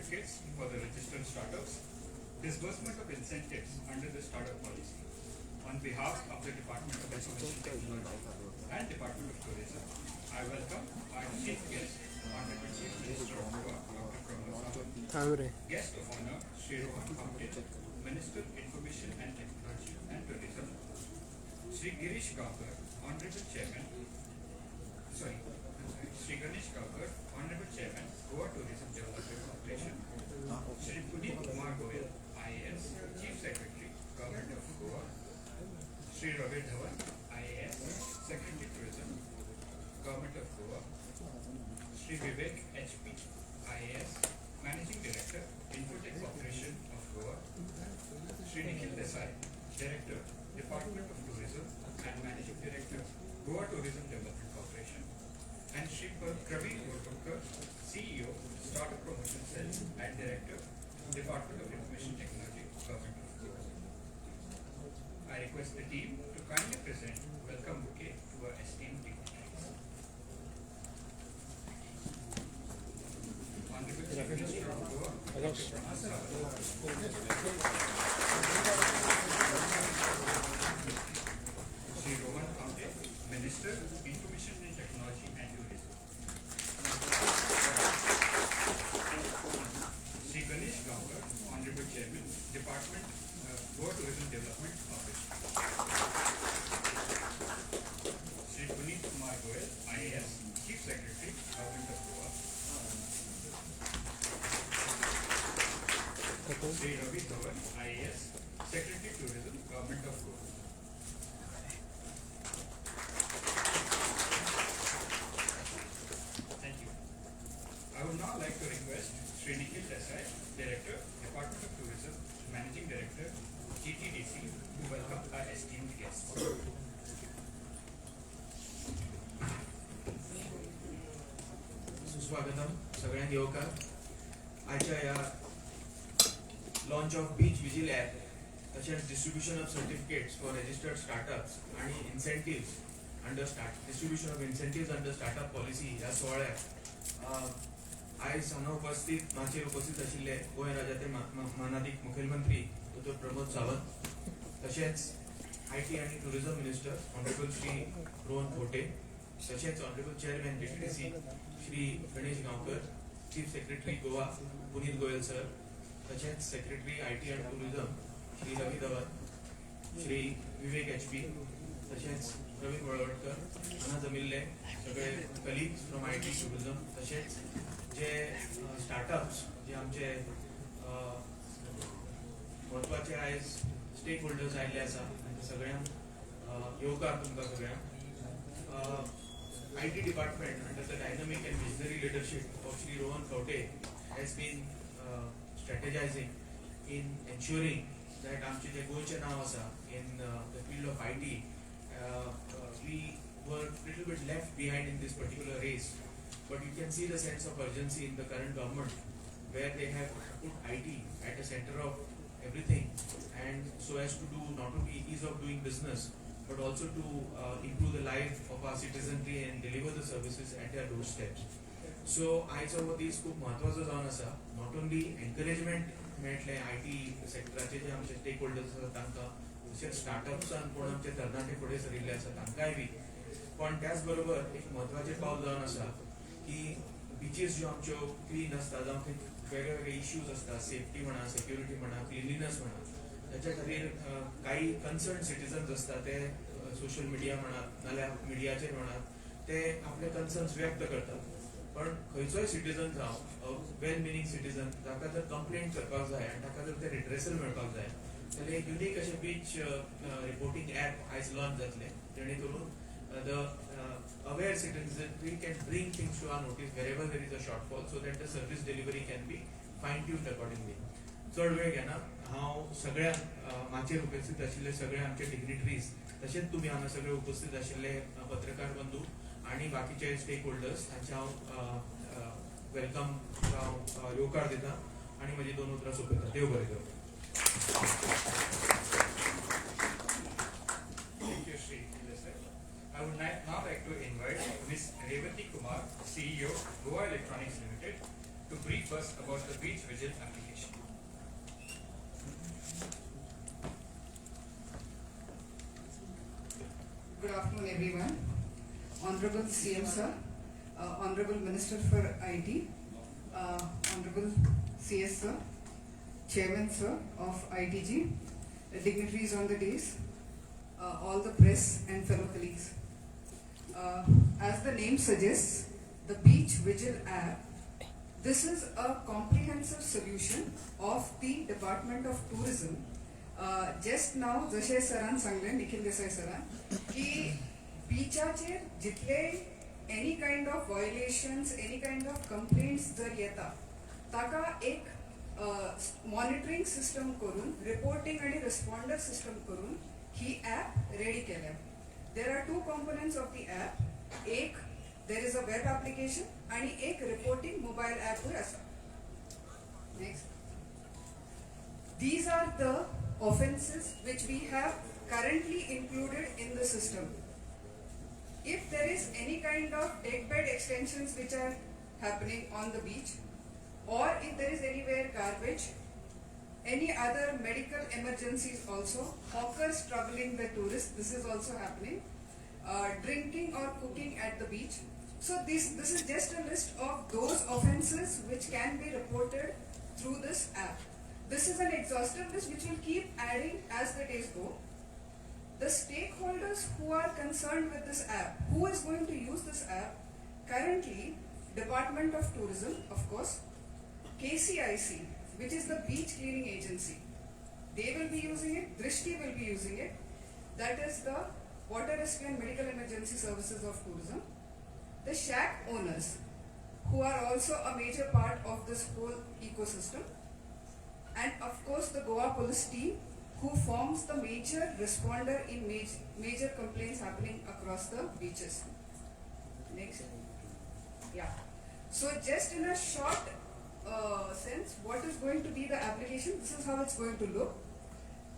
certificates for the registered startups, disbursement of incentives under the startup policy. On behalf of the Department of Information Technology and Department of Tourism, I welcome our chief guest, Honorable Chief Minister of Goa, Dr. Goan, Guest of Honor, Shri Goan, Minister Information and Technology and Tourism, Shri Girish Gaukar, Honorable Chairman, Shri Ganesh Gaukar, Honorable Chairman, Goa Tourism Development Corporation, Shri Puneet Kumar Goan, IAS, Chief Secretary, Government of Goa, Shri Ravi Dhawan, IAS, Secretary Tourism, Government of Goa, Shri Vivek HP, IAS, Managing Director, Infotech Corporation of Goa, Shri Nikhil Desai, Director, Department of Tourism and Managing Director, Goa Tourism Development Corporation, and Shri Praveen Gurtukar, CEO, Startup Promotion Cell and Director, Department of Information Technology, Government of Goa. I request the team to kindly present welcome bouquet to our esteemed dignitaries. Honorable Chief Minister of Goa, Dr. Pramod Sawant. Shri Rohan Kamte, Minister, Information and Technology and Tourism. Shri Ganesh Gaukar, Honorable Chairman, Department, Goa Tourism Development Corporation. Shri Puneet Kumar Goan, IAS, Chief Secretary, Government of Goa. Shri Ravi Dhawan, IAS, Secretary Tourism, Government of Goa. Thank you. I would now like to request Shri Nikhil Desai, Director, Department of Tourism, Managing Director, GTDC, to welcome our esteemed guests. सुस्वागतम सगळ्यांक येवकार आजच्या ह्या launch of beach vigil app तशेंच distribution of certificates for registered startups आणि incentives under distribution of incentives under startup policy ह्या सुवाळ्याक आयज हांगा माचेर उपस्थित आशिल्ले गोंय राज्याचे मानाधीक मुखेलमंत्री डॉ. प्रमोद सावंत तशेंच IT आणि tourism minister honourable Shri Rohan खोटे तशेंच honourable chairman GTDC Shri Ganesh Gaonkar, chief secretary Goa Puneet Goyal sir, तशेंच सेक्रेटरी IT आणि टुरिझम श्री रवी धवन, श्री विवेक HP, तशेंच प्रवीण वळवटकर हांगा जमिल्ले सगळे कलिग्स फ्रॉम IT टुरिझम, तशेंच जे स्टार्टअप्स जे आमचे महत्वाचे आयज स्टेक होल्डर्स आयिल्ले आसा सगळ्यांक येवकार तुमकां सगळ्यांक. IT department under the dynamic and visionary leadership of Shri Rohan Kaute has been strategizing in ensuring that आमचे जे गोंयचे नाव आसा in the field of IT, we were little bit left behind in this particular race, but you can see the sense of urgency in the current government where they have put IT at the center of everything, and so as to do not only ease of doing business but also to improve the life of our citizenry and deliver the services at their doorsteps. So आयचो हो दीस खूब महत्वाचो जावन आसा. Not only encouragement मेळटले IT सेक्टराचे जे आमचे stake holders आसा तांकां, तशेंच स्टार्टअप्सान कोण आमचे तरणाटे फुडें सरिल्ले आसा तांकांय बी, पण त्याच बरोबर एक महत्वाचें पावल जावन आसा की बीचीस ज्यो आमच्यो क्लीन आसता जावं वेगळे वेगळे इश्यूज आसता, सेफ्टी म्हणा, सेक्युरिटी म्हणा, क्लिनलीनेस म्हणा, त्याच्या खातीर काही कन्सर्न सिटीजन्स असतात ते सोशल मिडिया म्हणा नाल्यार मिडियाचेर म्हणा ते आपले कन्सर्न्स व्यक्त करतात. पण खंयचोय सिटीजन जावं वेल मिनींग सिटीजन ताका जर कंप्लेंट करपाक जाय आनी ताका जर ते रिड्रेसल मेळपाक जाय जाल्यार एक युनीक अशें बीच रिपोर्टिंग ॲप आयज लॉन्च जातलें जेणे करून the aware citizens we can bring things to our notice wherever there is a shortfall so that the service delivery can be fine tuned accordingly. चड वेळ घेना, हांव सगळ्या माचेर उपस्थित आशिल्ले सगळे आमचे डिग्निटरीज तशेंच तुमी हांगा सगळे उपस्थित आशिल्ले पत्रकार बंधू आनी बाकीचे स्टेक होल्डर्स हांचे हांव वेलकम येवकार दिता आनी म्हजी 2 उतरां सोंपयता. देव बरें करूं. I would now like to invite Ms. Revati Kumar, CEO, Goa Electronics Limited, to brief brief us about the Beach Vigil application. Good afternoon, everyone. Honorable CM Sir, Honorable Minister for IT, Honorable CS Sir, Chairman Sir of ITG, dignitaries on the dais, all the press and fellow colleagues. As the name suggests, the Beach Vigil app, this is a comprehensive solution of the Department of Tourism. Just now, जशे सरान सांगले, निखिल देसाई सरान, की बीचाचेर जितले any kind of violations, any kind of complaints जर येता, ताका एक monitoring system करून, reporting आणि responder system करून, ही app ready केल्या. There are two components of the app. एक, there is a web application आणि एक reporting mobile app होय असा. Next. These are the offenses which we have currently included in the system. If there is any kind of deckbed extensions which are happening on the beach, or if there is anywhere garbage, any other medical emergencies also, hawkers troubling the tourists, this is also happening, drinking or cooking at the beach. So this is just a list of those offenses which can be reported through this app. This is an exhaustive list which will keep adding as the days go. The stakeholders who are concerned with this app, who is going to use this app? Currently, Department of Tourism, of course, KCIC, which is the beach cleaning agency. They will be using it, Drishti will be using it. That is the Water Rescue and Medical Emergency Services of Tourism. The shack owners, who are also a major part of this whole ecosystem. And of course the Goa police team, who forms the major responder in major complaints happening across the beaches. Next. Yeah. So just in a short sense, what is going to be the application? This is how it's going to look.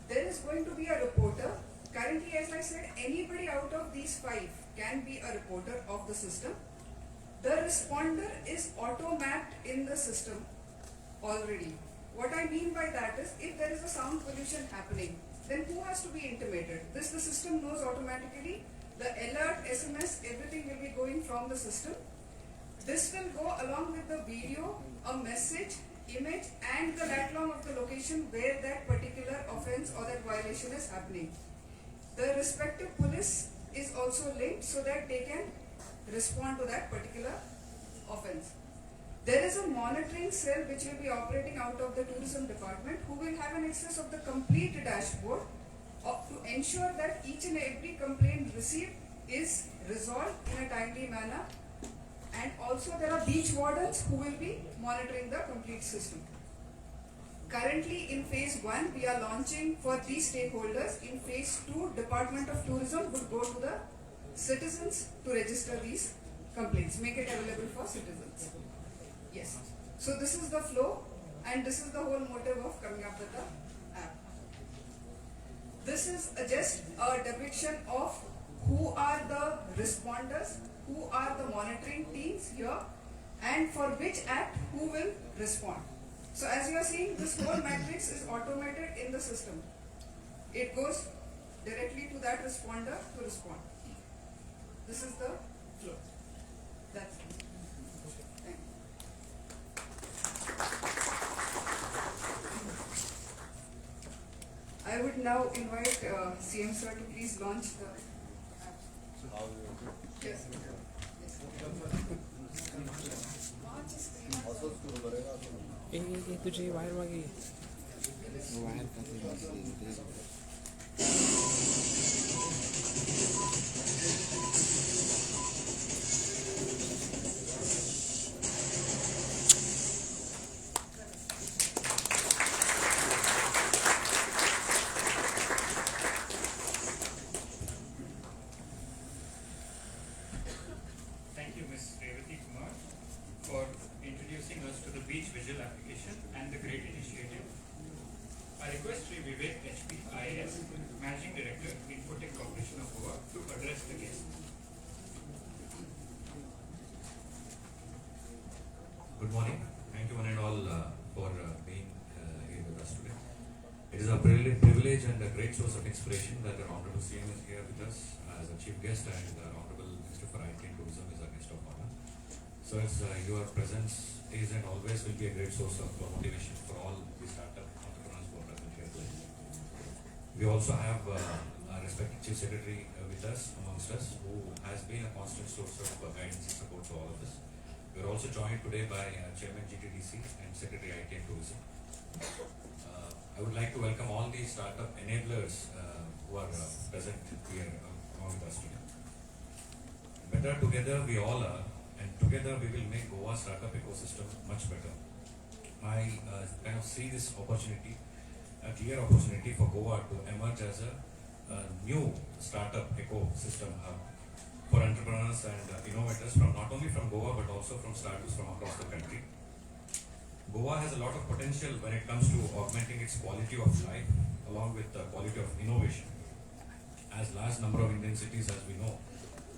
There is going to be a reporter. Currently, as I said, anybody out of these 5 can be a reporter of the system. The responder is auto-mapped in the system already. What I mean by that is, if there is a sound pollution happening, then who has to be intimated? This the system knows automatically. The alert, SMS, everything will be going from the system. This will go along with the video, a message, image, and the lat long of the location where that particular offense or that violation is happening. The respective police is also linked so that they can respond to that particular offense. There is a monitoring cell which will be operating out of the tourism department, who will have an access of the complete dashboard to ensure that each and every complaint received is resolved in a timely manner. And also there are beach wardens who will be monitoring the complete system. Currently in phase 1 we are launching for these stakeholders. In phase 2, Department of Tourism would go to the citizens to register these complaints, make it available for citizens. Yes. So this is the flow and this is the whole motive of coming up with the app. This is just a depiction of who are the responders, who are the monitoring teams here, and for which act who will respond. So as you are seeing, this whole matrix is automated in the system. It goes directly to that responder to respond. This is the flow. That's it. Thank you. I would now invite CM Sir to please launch the app. Yes. तुझे wire मांगी wire का for introducing us to the Beach Vigil application and the great initiative. I request Sri Vivek HP, IAS, Managing Director, Infotech Corporation of Goa, to address the guest. Good morning. Thank you one and all privilege and a great source of inspiration that the Honorable CM is here with us as a chief guest, and the Honorable Minister for IT and Tourism is our guest of honor. So, your presence is and always will be a great source of motivation for all the startup entrepreneurs who are present here today. We also have our respected Chief Secretary with us, amongst us, who has been a constant source of guidance and support to all of us. We are also joined today by Chairman GTDC and Secretary IT and Tourism. I would like to welcome all the startup enablers who are present here among us today. Better together we all are, and together we will make Goa startup ecosystem much better. I kind of see this opportunity, a clear opportunity for Goa to emerge as a new startup ecosystem hub for entrepreneurs and innovators from not only from Goa but also from startups from across the country. Goa has a lot of potential when it comes to augmenting its quality of life along with the quality of innovation. As large number of Indian cities, as we know,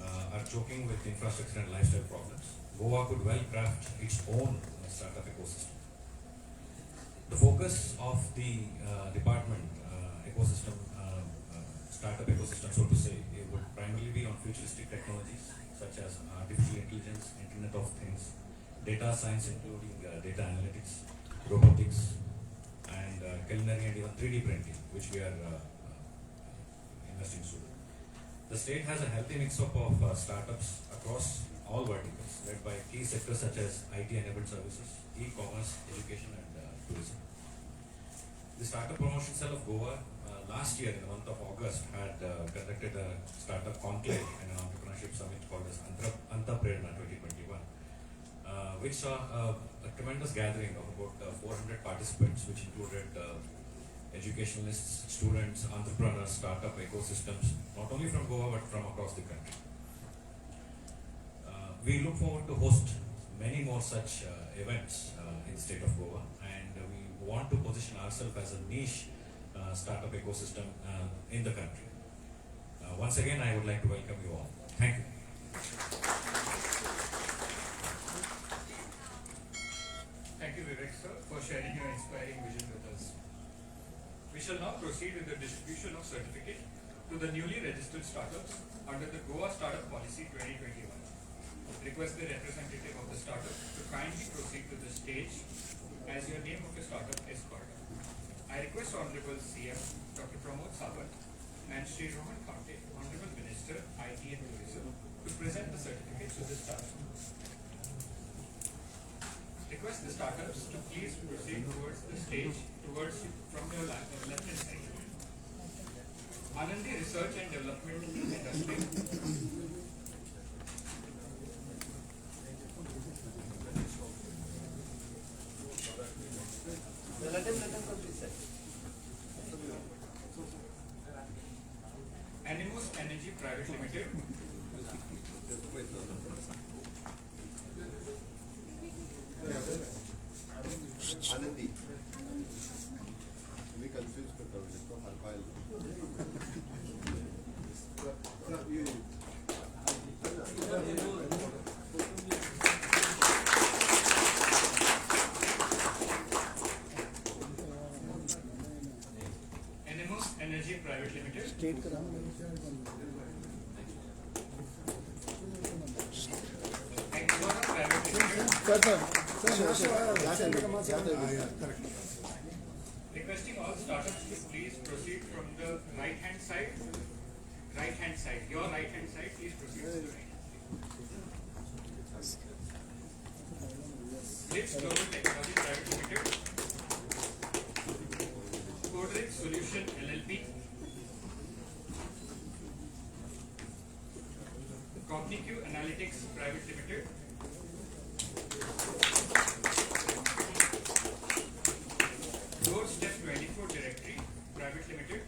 are choking with infrastructure and lifestyle problems, Goa could well craft its own startup ecosystem. The focus of the department ecosystem, startup ecosystem, so to say, it would primarily be on futuristic technologies such as artificial intelligence, Internet of Things, data science including data analytics, robotics, and culinary and even 3D printing, which we are investing soon. The state has a healthy mix-up of startups across all verticals, led by key sectors such as IT-enabled services, e-commerce, education, and tourism. The Startup Promotion Cell of Goa last year in the month of August had conducted a startup conclave and an entrepreneurship summit called as Antaprerna 2021. Which saw a tremendous gathering of about 400 participants, which included educationalists, students, entrepreneurs, startup ecosystems, not only from Goa but from across the country. We look forward to host many more such events in the state of Goa, and we want to position ourselves as a niche startup ecosystem in the country. Once again, I would like to welcome you all. Thank you. Thank you, Vivek sir, for sharing your inspiring vision with us. We shall now proceed with the distribution of certificate to the newly registered startups under the Goa Startup Policy 2021. Request the representative of the startup to kindly proceed to the stage as your name of your startup is called. I request Honorable CM Dr. Pramod Sawant and Sri Rohan Khante, Honorable Minister, IT and Tourism, to present the certificates to the startup. Request the startups to please proceed towards the stage, from your left hand side. Anandi Research and Development Industry. Animus Energy Private Limited. Anandi तुम्ही confuse करता तो हरपायल Animus Energy Private Limited. State का Aquara Private Limited. Requesting all startups to please proceed from the right hand side. Your right hand side, please proceed to the right. Lips Global Technology Private Limited. Codric Solution LLP. Cognitive Analytics Private Limited. Doorstep 24 Directory Private Limited.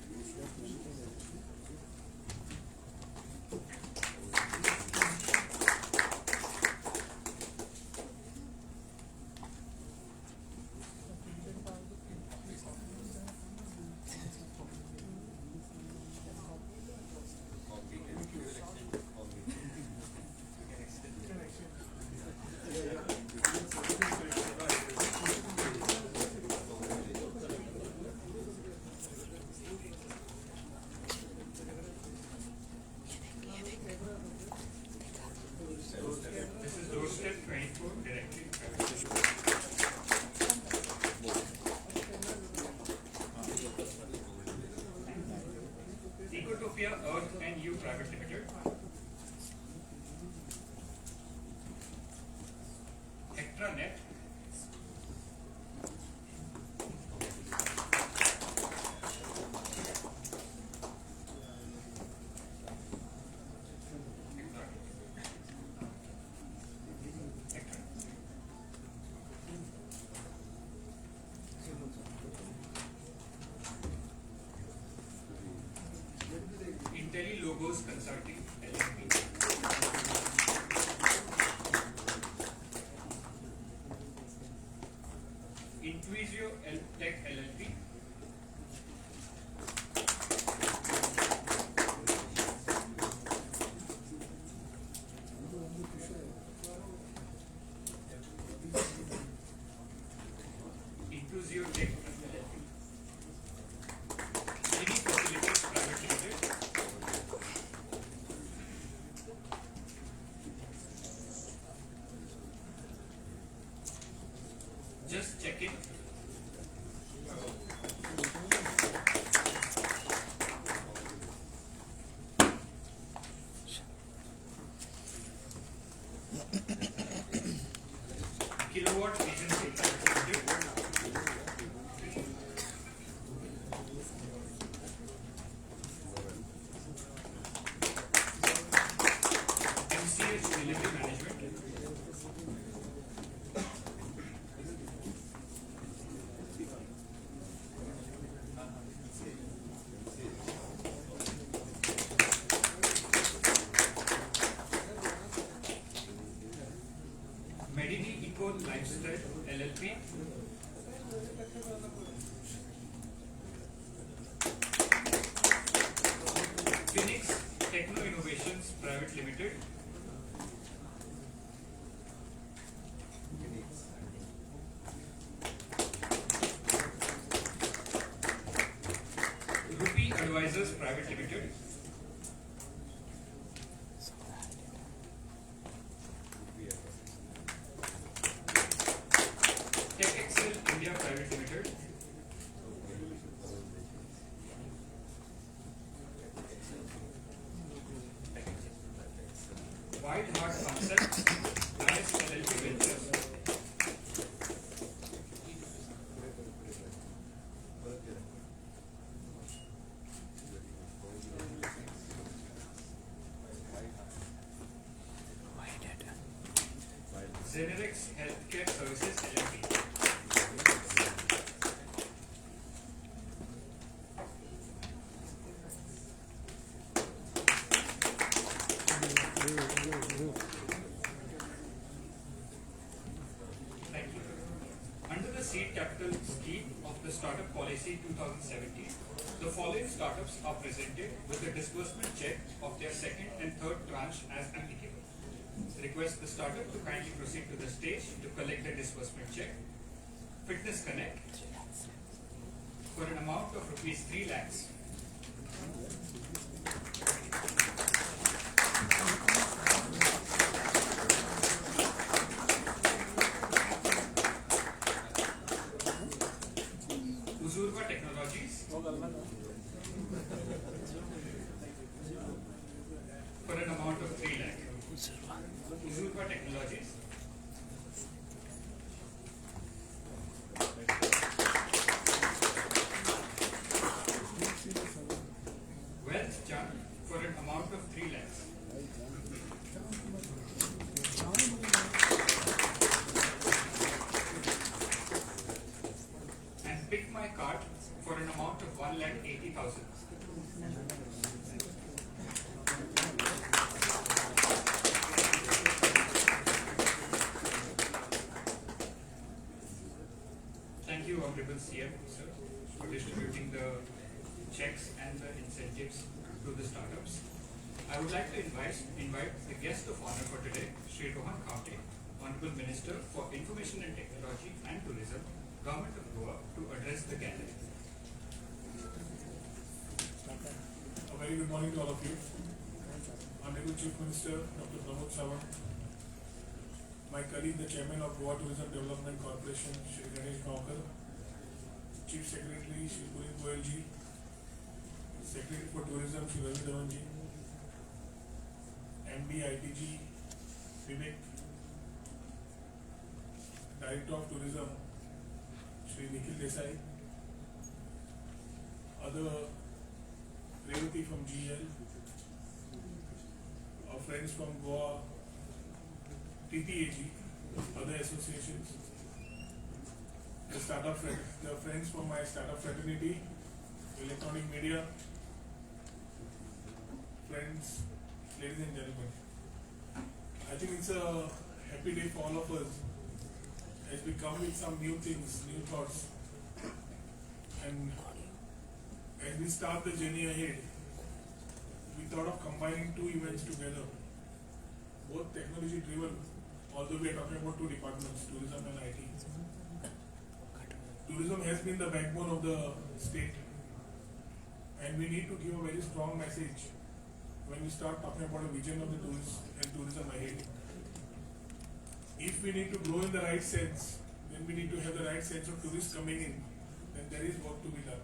Coast Consulting LLP. Intuisio Tech LLP. Intuisio Tech LLP. Mini Facilities Private Limited. Just check in. Kilowatt Agency Private Limited. MCH Delivery Management. Medini Eco Lifestyle LLP. Phoenix Techno Innovations Private Limited. Rupee Advisors Private Limited. Tech Excel India Private Limited. Wild Heart Concepts IS LLP Ventures. Zenerex Healthcare Services LLP. Thank you. Under the seed capital scheme of the Startup Policy 2017, the following startups are presented with a disbursement check of their second and third tranche as applicable. Request the startup to kindly proceed to the stage to collect the disbursement check. Fitness Connect for an amount of rupees 3 lakhs. Uzurva Technologies for an amount of 3 lakh. Uzurva Technologies. Wealth Chunk for an amount of 3 lakhs. And Pick My Card for an amount of 1,80,000. Thank you, Honorable CM, sir, for distributing the checks and the incentives to the startups. I would like to invite the guest of honor for today, Sri Goan, Honorable Minister for Information and Technology and Tourism, Government of Goa, to address the gathering. A very good morning to all of you. Honorable Chief Minister, Dr. Pramod Sawant, my colleague, the Chairman of Goa Tourism Development Corporation, Shri Ganesh Gaonkar, Chief Secretary, Shri Puneet Goyal ji, Secretary for Tourism, Shri Ravi Dhawan ji, MD ITG, Vivek, Director of Tourism, Shri Nikhil Desai, other Revati from GL, our friends from Goa, TTAG, other associations, the friends from my startup fraternity, electronic media, friends, ladies and gentlemen. I think it's a happy day for all of us as we come with some new things, new thoughts. And as we start the journey ahead, we thought of combining two events together, both technology driven, although we are talking about two departments, tourism and IT. Tourism has been the backbone of the state, and we need to give a very strong message when we start talking about a vision of the tourist and tourism ahead. If we need to grow in the right sense, then we need to have the right sense of tourists coming in, then there is work to be done.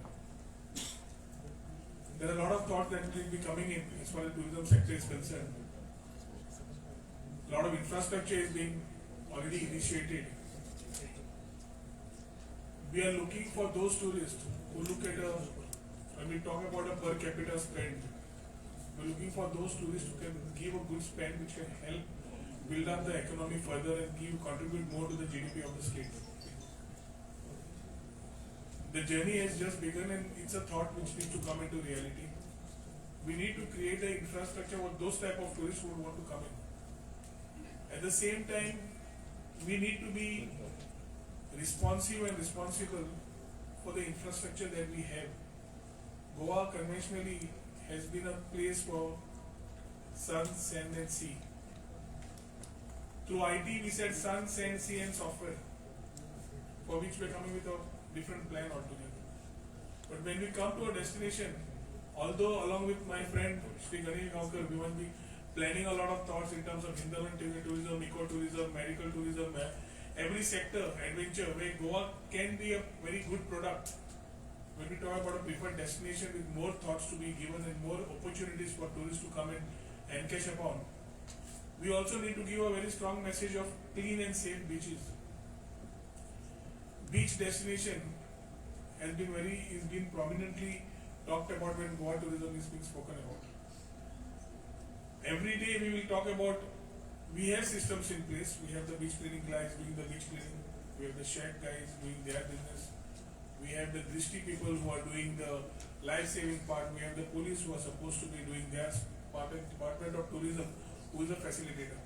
There are a lot of thoughts that will be coming in as far as the tourism sector is concerned. A lot of infrastructure is being already initiated. We are looking for those tourists who look at when we talk about a per capita spend, we're looking for those tourists who can give a good spend which can help build up the economy further and contribute more to the GDP of the state. The journey has just begun and it's a thought which needs to come into reality. We need to create the infrastructure for those type of tourists who would want to come in. At the same time, we need to be responsive and responsible for the infrastructure that we have. Goa conventionally has been a place for sun, sand and sea. Through IT we said sun, sand, sea and software, for which we are coming with a different plan altogether. But when we come to a destination, although along with my friend Shri Ganesh Gaonkar, we must be planning a lot of thoughts in terms of hinterland tourism, ecotourism, medical tourism, every sector, adventure, where Goa can be a very good product. When we talk about a preferred destination with more thoughts to be given and more opportunities for tourists to come in and catch upon, we also need to give a very strong message of clean and safe beaches. Beach destination has been prominently talked about when Goa tourism is being spoken about. Every day we will talk about, we have systems in place. We have the beach cleaning guys doing the beach cleaning. We have the shack guys doing their business. We have the Drishti people who are doing the life-saving part. We have the police who are supposed to be doing their part, Department of Tourism, who is a facilitator.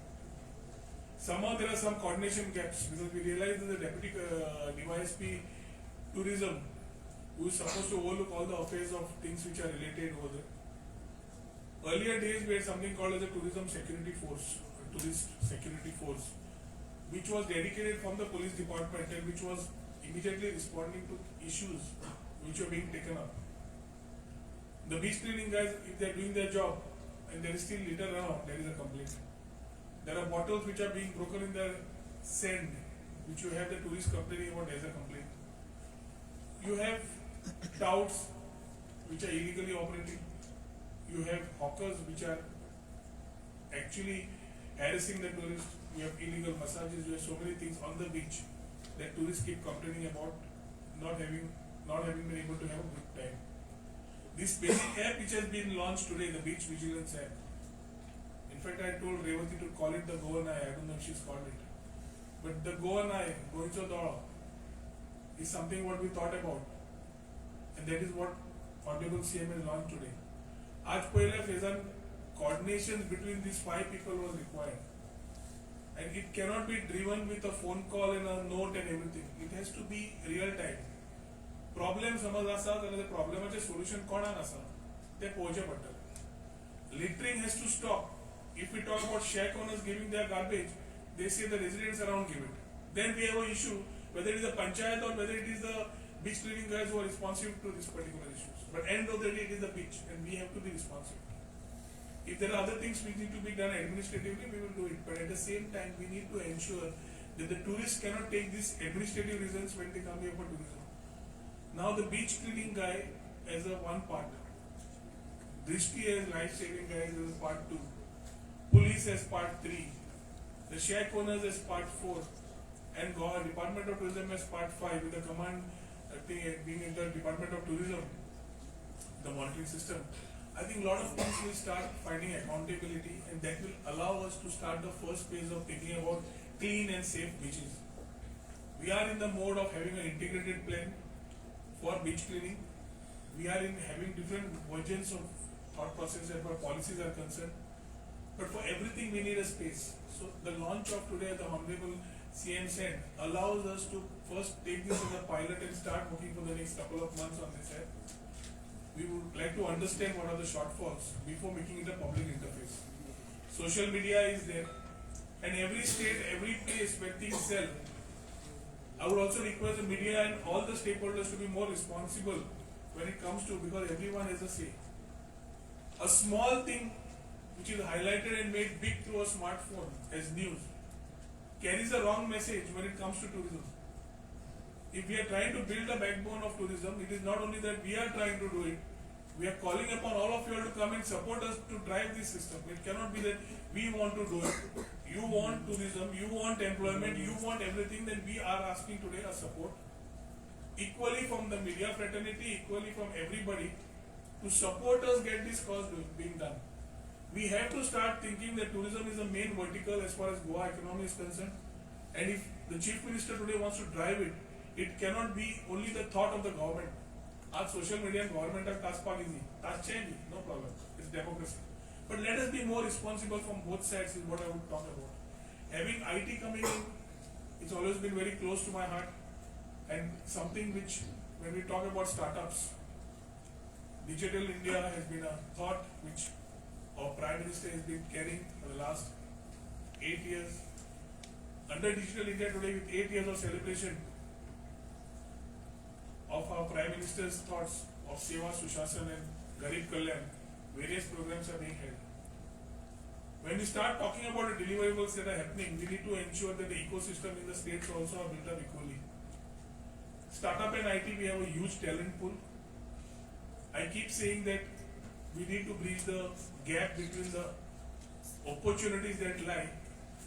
Somehow there are some coordination gaps because we realize that the Deputy DYSP Tourism, who is supposed to overlook all the affairs of things which are related over there. Earlier days we had something called as a Tourism Security Force, Tourist Security Force, which was dedicated from the police department and which was immediately responding to issues which were being taken up. The beach cleaning guys, if they are doing their job and there is still litter around, there is a complaint. There are bottles which are being broken in their sand, which you have the tourists complaining about, there is a complaint. You have touts which are illegally operating. You have hawkers which are actually harassing the tourists. You have illegal massages. You have so many things on the beach that tourists keep complaining about not having been able to have a good time. This basic app which has been launched today, the Beach Vigilance app. In fact, I told Revati to call it the Goan Eye. I don't know if she's called it. But the Goan Eye, Goinchodora, is something what we thought about. And that is what Honorable CM has launched today. Aaj pehle phase coordination between these 5 people was required. And it cannot be driven with a phone call and a note and everything. It has to be real time. Problem समज आसा जाल्यार त्या प्रॉब्लेमाचे solution कोणाक आसा ते पळोवचें पडटलें. Littering has to stop. If we talk about shack owners giving their garbage, they say the residents around give it. Then we have an issue whether it is the panchayat or whether it is the beach cleaning guys who are responsive to this particular issues. But end of the day, it is the beach, and we have to be responsive. If there are other things which need to be done administratively, we will do it. But at the same time, we need to ensure that the tourists cannot take these administrative reasons when they come here for tourism. Now the beach cleaning guy as a one part, Drishti as life-saving guys as part 2, police as part 3, the shack owners as part 4, and Goa Department of Tourism as part 5 with the command being in the Department of Tourism, the monitoring system. I think a lot of things will start finding accountability, and that will allow us to start the first phase of thinking about clean and safe beaches. We are in the mode of having an integrated plan for beach cleaning. We are in having different versions of thought process as far as policies are concerned. But for everything we need a space. So the launch of today, the Honorable CM said, allows us to first take this as a pilot and start working for the next couple of months on this app. We would like to understand what are the shortfalls before making it a public interface. Social media is there, and every state, every place where things sell. I would also request the media and all the stakeholders to be more responsible when it comes to, because everyone has a say. A small thing which is highlighted and made big through a smartphone as news carries a wrong message when it comes to tourism. If we are trying to build a backbone of tourism, it is not only that we are trying to do it, we are calling upon all of you all to come and support us to drive this system. It cannot be that we want to do it. You want tourism, you want employment, you want everything, then we are asking today a support. Equally from the media fraternity, equally from everybody, to support us get this cause being done. We have to start thinking that tourism is the main vertical as far as Goa economy is concerned. And if the Chief Minister today wants to drive it, it cannot be only the thought of the government. Our social media and government are task easy. Task change, no problem. It's democracy. But let us be more responsible from both sides is what I would talk about. Having IT coming in, it's always been very close to my heart. And something which, when we talk about startups, Digital India has been a thought which our Prime Minister has been carrying for the last 8 years. Under Digital India today, with 8 years of celebration of our Prime Minister's thoughts of Seva, Sushasan and Garib Kalyan, various programs are being held. When we start talking about the deliverables that are happening, we need to ensure that the ecosystem in the states also are built up equally. Startup and IT, we have a huge talent pool. I keep saying that we need to bridge the gap between the opportunities that lie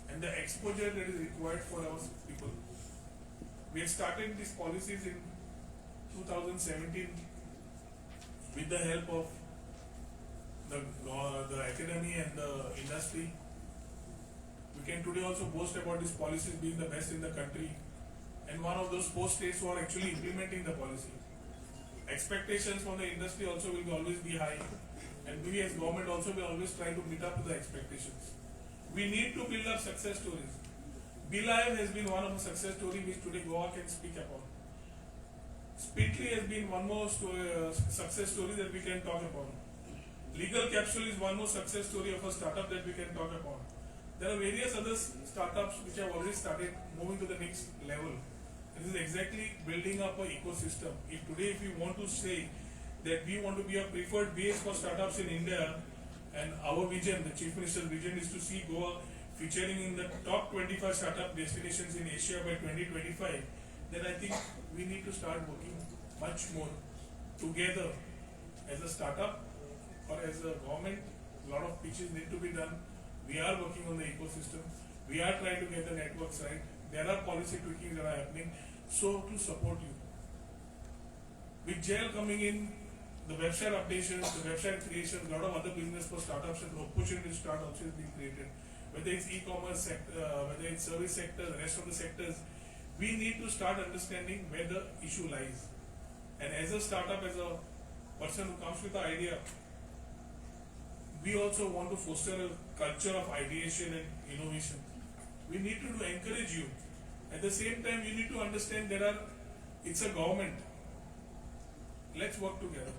and the exposure that is required for our people. We have started these policies in 2017 with the help of the academy and the industry. We can today also boast about these policies being the best in the country, and one of those 4 states who are actually implementing the policy. Expectations from the industry also will always be high, and we as government also will always try to meet up to the expectations. We need to build up success stories. BeLive has been one of the success stories which today Goa can speak about. Speedly has been one more success story that we can talk about. Legal Capsule is one more success story of a startup that we can talk about. There are various other startups which have already started moving to the next level. This is exactly building up an ecosystem. If we want to say that we want to be a preferred base for startups in India, and our vision, the Chief Minister's vision, is to see Goa featuring in the top 25 startup destinations in Asia by 2025, then I think we need to start working much more together as a startup or as a government. A lot of pitches need to be done. We are working on the ecosystem. We are trying to get the networks right. There are policy tweakings that are happening. So to support you. With jail coming in, the website updations, the website creation, a lot of other business for startups and opportunity to start also is being created. Whether it's e-commerce sector, whether it's service sector, the rest of the sectors, we need to start understanding where the issue lies. And as a startup, as a person who comes with the idea, we also want to foster a culture of ideation and innovation. We need to encourage you. At the same time, you need to understand it's a government. Let's work together.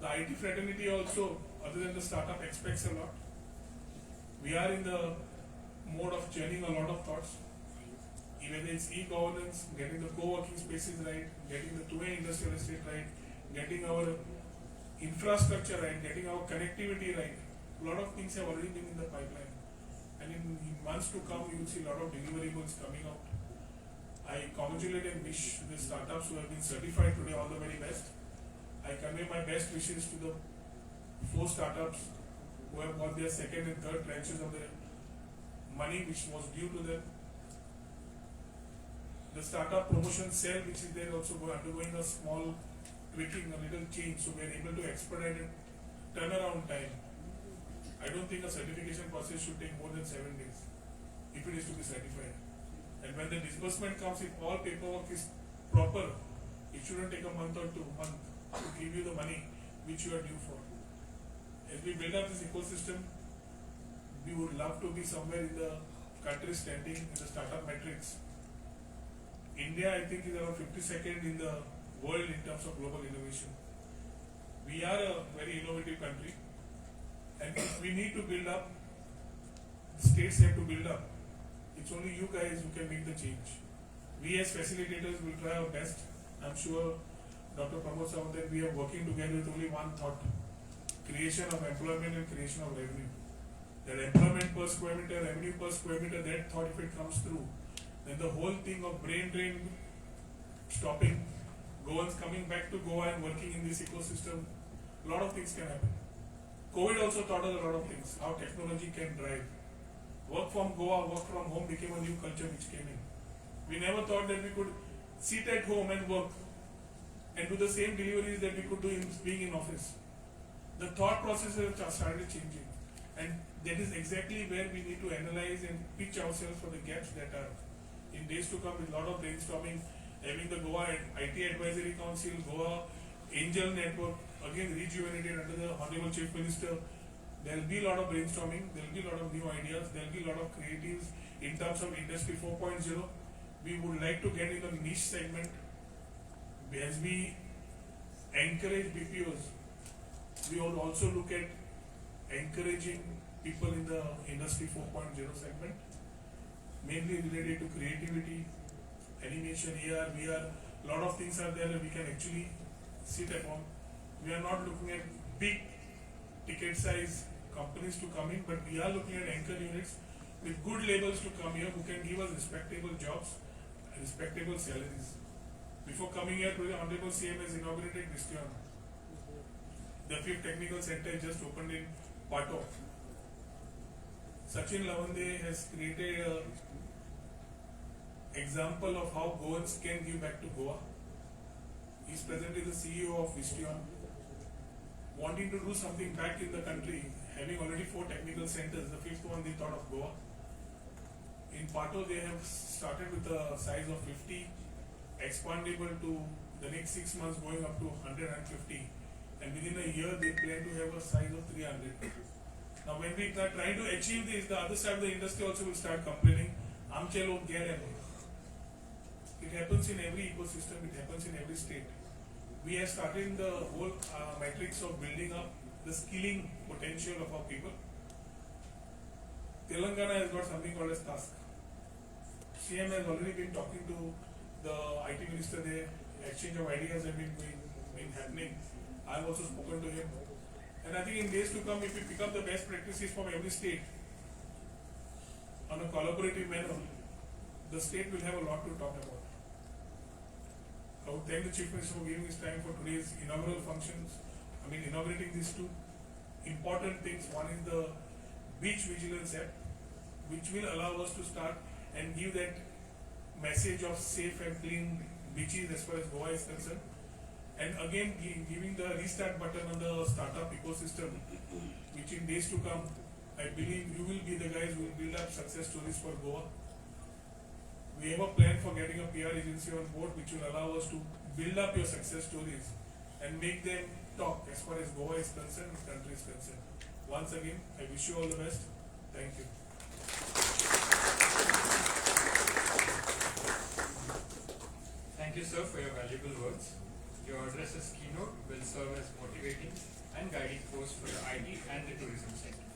The IT fraternity also, other than the startup, expects a lot. We are in the mode of churning a lot of thoughts. Whether it's e-governance, getting the co-working spaces right, getting the two-way industrial estate right, getting our infrastructure right, getting our connectivity right. A lot of things have already been in the pipeline. And in months to come, you will see a lot of deliverables coming out. I congratulate and wish the startups who have been certified today all the very best. I convey my best wishes to the 4 startups who have got their second and third tranches of the money which was due to them. The startup promotion cell which is there also undergoing a small tweaking, a little change, so we are able to expedite it, turnaround time. I don't think a certification process should take more than 7 days if it is to be certified. And when the disbursement comes, if all paperwork is proper, it shouldn't take a month or 2 months to give you the money which you are due for. As we build up this ecosystem, we would love to be somewhere in the country standing in the startup metrics. India, I think, is around 52nd in the world in terms of global innovation. We are a very innovative country, and if we need to build up, the states have to build up. It's only you guys who can make the change. We as facilitators will try our best. I'm sure Dr. Pramod Sawant and we are working together with only one thought: creation of employment and creation of revenue. That employment per square meter, revenue per square meter, that thought, if it comes through, then the whole thing of brain drain stopping, Goans coming back to Goa and working in this ecosystem, a lot of things can happen. COVID also taught us a lot of things, how technology can drive. Work from Goa, work from home became a new culture which came in. We never thought that we could sit at home and work and do the same deliveries that we could do in being in office. The thought processes have started changing, and that is exactly where we need to analyze and pitch ourselves for the gaps that are in days to come, with a lot of brainstorming, having the Goa IT Advisory Council, Goa Angel Network, again rejuvenated under the Honorable Chief Minister. There will be a lot of brainstorming, there will be a lot of new ideas, there will be a lot of creatives in terms of Industry 4.0. We would like to get in a niche segment. As we encourage BPOs, we would also look at encouraging people in the Industry 4.0 segment, mainly related to creativity, animation, AR, VR. A lot of things are there that we can actually sit upon. We are not looking at big ticket size companies to come in, but we are looking at anchor units with good labels to come here who can give us respectable jobs, respectable salaries. Before coming here today, Honorable CM has inaugurated Visteon. The 5th Technical Center just opened in Pato. Sachin Lavande has created an example of how Goans can give back to Goa. He is presently the CEO of Visteon, wanting to do something back in the country, having already 4 technical centers. The 5th one they thought of Goa. In Pato, they have started with a size of 50, expandable to the next 6 months going up to 150, and within a year they plan to have a size of 300. Now when we are trying to achieve this, the other side of the industry also will start complaining, "Amche log gye rahe." It happens in every ecosystem, it happens in every state. We have started the whole matrix of building up the skilling potential of our people. Telangana has got something called as task. CM has already been talking to the IT minister there. Exchange of ideas have been happening. I have also spoken to him. And I think in days to come, if we pick up the best practices from every state on a collaborative manner, the state will have a lot to talk about. I would thank the Chief Minister for giving his time for today's inaugural functions. Inaugurating these 2 important things. One is the Beach Vigilance App, which will allow us to start and give that message of safe and clean beaches as far as Goa is concerned. And again, giving the restart button on the startup ecosystem, which in days to come, I believe you will be the guys who will build up success stories for Goa. We have a plan for getting a PR agency on board, which will allow us to build up your success stories and make them talk as far as Goa is concerned and the country is concerned. Once again, I wish you all the best. Thank you. Thank you, sir, for your valuable words. Your address's keynote will serve as motivating and guiding force for the IT and the tourism sector.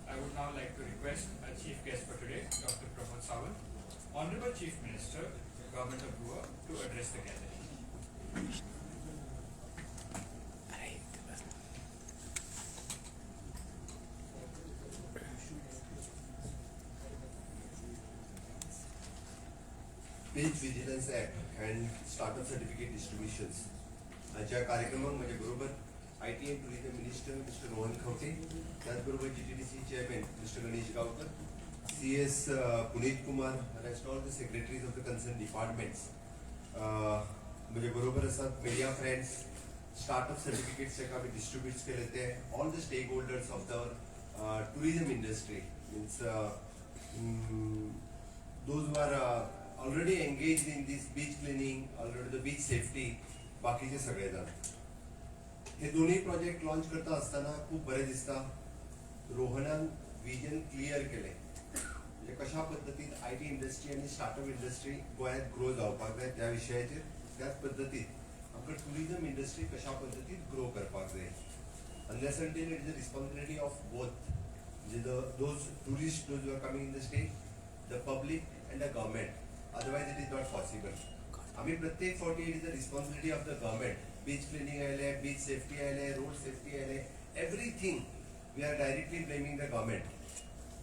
I would now like to request our chief guest for today, Dr. Pramod Sawant, Honorable Chief Minister, Government of Goa, to address the gathering. Beach Vigilance Act and Startup Certificate Distributions. आजच्या कार्यक्रमात माझ्या बरोबर IT and Tourism Minister Mr. Goan Khaunte, त्याचबरोबर GTDC Chairman Mr. Ganesh Gaonkar, CS Puneet Kumar, rest all the secretaries of the concerned departments. माझ्या बरोबर असतात media friends, startup certificates जे आम्ही distribute केले ते all the stakeholders of the tourism industry, means those who are already engaged in this beach cleaning, already the beach safety, बाकीचे सगळे जण. हे दोन्ही प्रोजेक्ट लॉन्च करता असताना खूप बरें दिसता रोहनान विजन क्लियर केले म्हणजे कशा पद्दतीन IT इंडस्ट्री आणि स्टार्टअप इंडस्ट्री गोंयांत ग्रो जावपाक जाय त्या विशयाचेर त्याच पद्दतीन आमकां टुरिजम इंडस्ट्री कशा पद्दतीन ग्रो करपाक जाय unless until it is the responsibility of both those tourists those who are coming in the state, the public and the government, otherwise it is not possible. आम्ही प्रत्येक फावटी it is the responsibility of the government. Beach cleaning आयले, beach safety आयले, road safety आयले, everything we are directly blaming the government.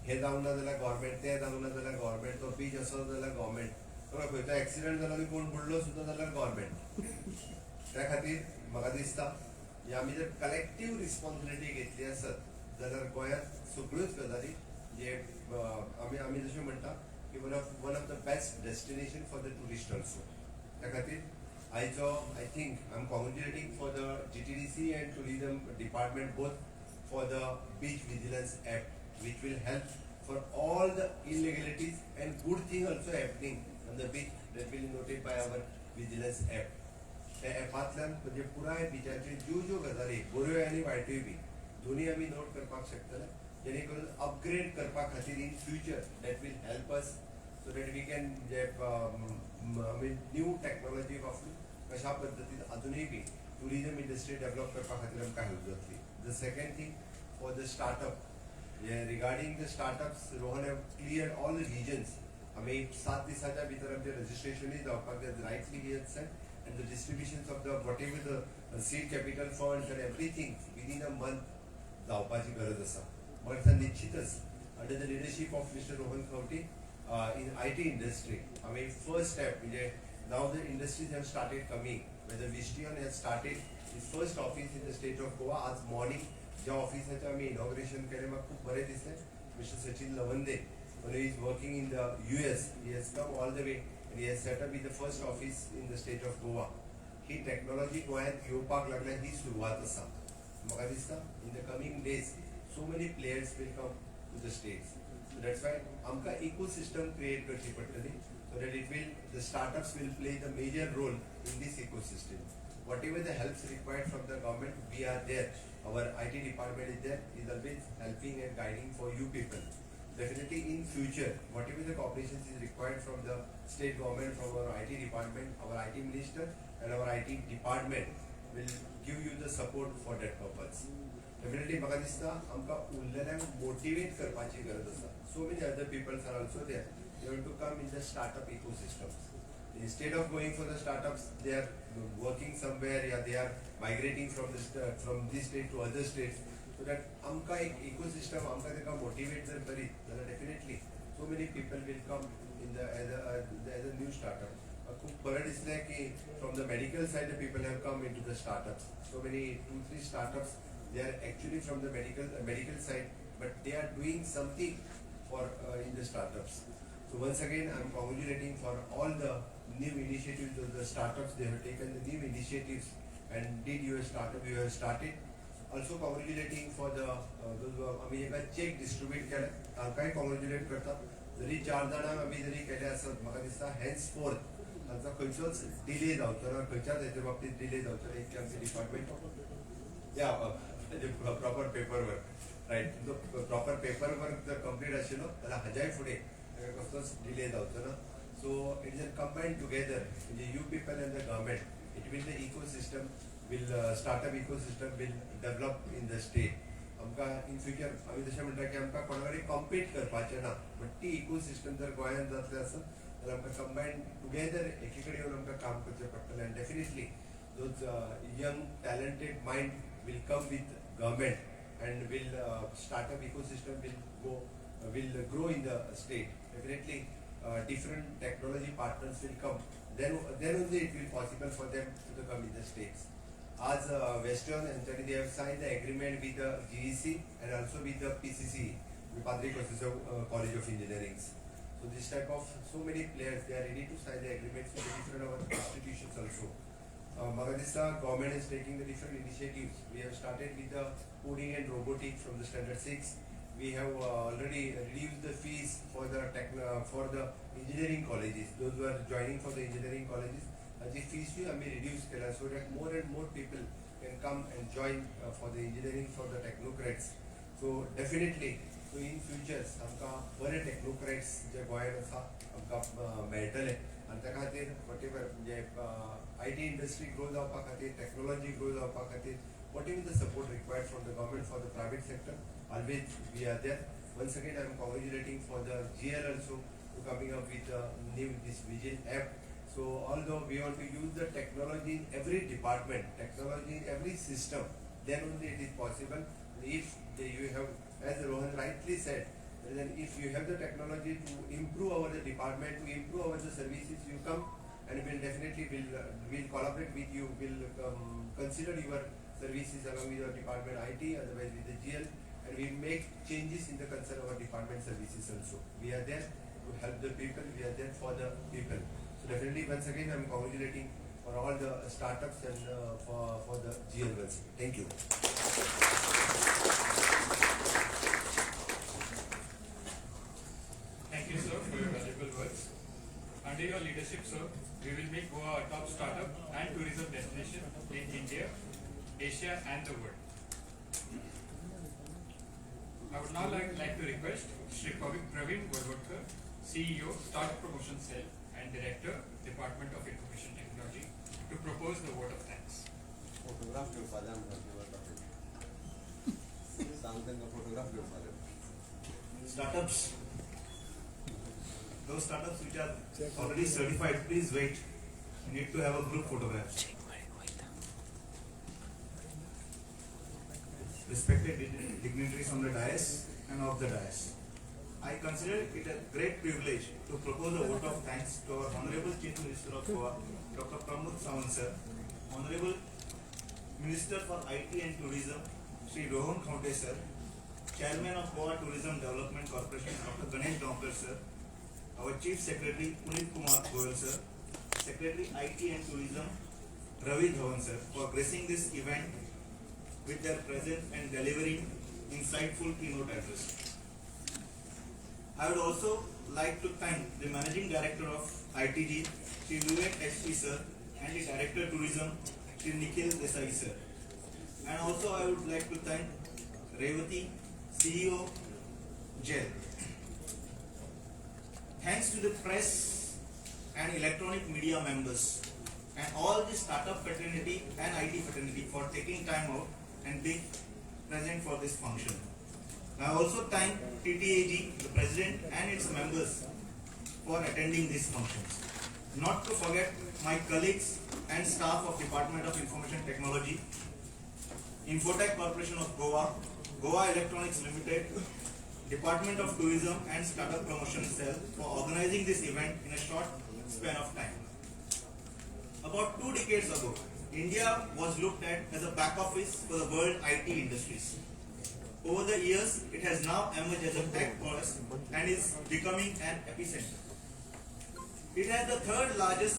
हे जावंक ना जाल्यार government, तें जावंक ना जाल्यार गव्हर्मेंट, तो बीच असो जाल्यार गव्हर्मेंट, खंयचो एक्सिडेंट जालो आनी कोण बुडलो सुद्दां जाल्यार गव्हर्मेंट. त्या खातीर म्हाका दिसता की आमी जर कलेक्टीव रिस्पॉन्सिबिलिटी घेतली आसत जाल्यार गोंयांत सगळ्योच गजाली जे आमी जशें म्हणटा की one of the best destination for the tourist also. त्या खातीर आयचो I think I am congratulating for the GTDC and tourism department both for the beach vigilance app which will help for all the illegalities and good thing also happening on the beach that will be noted by our vigilance app. त्या ॲपांतल्यान म्हणजे पुराय बिचाचेर ज्यो गजाली बऱ्यो आनी वायट्योय B दोन्ही आमी note करपाक शकतले जेणे करून अपग्रेड करपा खातीर in future that will help us so that we can जे न्यू टॅक्नॉलॉजी वापरून कशा पद्दतीन अजुनूय बी टुरिजम इंडस्ट्री डेव्हलप करपा खातीर आमकां हेल्प जातली. The second thing for the startup regarding the startups, Rohan have cleared all the regions. आमी 7 दिसाच्या भितर आमचे रजिस्ट्रेशनूय जावपाक जाय rightly he had said, and the distributions of the whatever the seed capital funds and everything within a month जावपाची गरज आसा. But निश्चितच under the leadership of Mr. Rohan Khawte in IT industry, आमी first step म्हणजे now the industries have started coming. Whether Vistion has started his first office in the state of Goa आज morning ज्या ऑफिसाचें आमी inauguration केलें म्हाका खूब बरें दिसलें. Mister Sachin Lavande he is working in the US. He has come all the way and he has set up with the first office in the state of Goa. He technology गोंयांत येवपाक लागल्या ही सुरवात आसा. म्हाका दिसता in the coming days so many players will come to the states. So that's why आमकां ecosystem create करची पडटली so that the startups will play the major role in this ecosystem. Whatever the helps required from the government, we are there. Our IT department is there, is always helping and guiding for you people. Definitely in future, whatever the cooperation is required from the state government, from our IT department, our IT minister and our IT department will give you the support for that purpose. Definitely म्हाका दिसता आमकां उरलेल्यांक motivate करपाची गरज आसा. So many other people are also there. They want to come in the startup ecosystem. Instead of going for the startups, they are working somewhere, yeah, they are migrating from this state to other states. So that आमकां एक ecosystem आमकां तेका motivate जर करीत जाल्यार definitely so many people will come in the as a new startup. खूब बरें दिसलें की from the medical side the people have come into the startups. So many 2-3 startups they are actually from the medical side, but they are doing something for in the startups. So once again I am congratulating for all the new initiatives of the startups. They have taken the new initiatives and did your startup you have started. Also congratulating for the those who आमी एका check distribute केले तांकांय congratulate करता. जरी 4 जाणांक आमी जरी केले आसत म्हाका दिसता हेन्सफोर्थ तांचो खंयचोच डिले जावचो ना, खंयच्याच हेच्या बाबतीत डिले जावचो ना. एक आमचे डिपार्टमेंट या proper paper work right proper paper work जर कंप्लीट आशिल्लो जाल्यार हाज्याय फुडें कसलोच डिले जावचो ना. So it is a combined together, you people and the government. It will the ecosystem will startup ecosystem will develop in the state. आमकां in future आमी तशें म्हणटा की आमकां कोणा कडेन कॉम्पीट करपाचें ना, बट ती इकोसिस्टम जर गोंयांत जातलें आसत जाल्यार आमकां कंबायन टुगेदर एके कडेन येवन आमकां काम करचें पडटलें. आनी definitely those young talented mind will come with government and will startup ecosystem will grow in the state. Definitely different technology partners will come. Then only it will possible for them to come in the states. As Western and they have signed the agreement with the GEC and also with the PCC, the Padre Costello College of Engineering. So this type of so many players they are ready to sign the agreements with the different institutions also. Magadista government is taking the different initiatives. We have started with the coding and robotics from the standard 6. We have already reduced the fees for the engineering colleges. Those who are joining for the engineering colleges, the fees we have reduced so that more and more people can come and join for the engineering for the technocrats. So definitely, so in future आमकां बरे technocrats जे गोंयांत आसा आमकां मेळटले आनी त्या खातीर whatever म्हणजे IT industry grow जावपा खातीर technology grow जावपा खातीर whatever the support required from the government for the private sector, always we are there. Once again, I am congratulating for the GL also to coming up with this Vigil app. So although we want to use the technology in every department, technology in every system, then only it is possible. If you have, as Rohan rightly said, then if you have the technology to improve our department, to improve our services, you come and we'll definitely will collaborate with you, will consider your services along with your department IT, otherwise with the GL, and we make changes in the concern of our department services also. We are there to help the people, we are there for the people. So definitely once again I am congratulating for all the startups and for the GL ones. Thank you. Thank you, sir, for your valuable words. Under your leadership, sir, we will make Goa a top startup and tourism destination in India, Asia and the world. I would now like to request Shri Praveen Gorvatkar, CEO, Startup Promotion Cell and Director, Department of Information Technology, to propose the vote of thanks. Photograph your father. Photograph your father. Startups. Those startups which are already certified, please wait. You need to have a group photograph. Respected dignitaries on the dais and off the dais, I consider it a great privilege to propose a vote of thanks to our Honorable Chief Minister of Goa, Dr. Pramod Sawant sir, Honorable Minister for IT and Tourism, Shri Rohan Khonte sir, Chairman of Goa Tourism Development Corporation, Dr. Ganesh Donkar sir, our Chief Secretary Punit Kumar Goyal sir, Secretary IT and Tourism Ravi Dhawan sir, for gracing this event with their presence and delivering insightful keynote address. I would also like to thank the Managing Director of ITG, Shri Vivek S.T. sir, and the Director Tourism, Shri Nikhil Desai sir. And also I would like to thank Revati, CEO, GEL. Thanks to the press and electronic media members and all the startup fraternity and IT fraternity for taking time out and being present for this function. I also thank TTAG, the President and its members for attending these functions. Not to forget my colleagues and staff of Department of Information Technology, Infotech Corporation of Goa, Goa Electronics Limited, Department of Tourism and Startup Promotion Cell for organizing this event in a short span of time. About 2 decades ago, India was looked at as a back office for the world IT industries. Over the years, it has now emerged as a tech powerhouse and is becoming an epicenter. It has the 3rd largest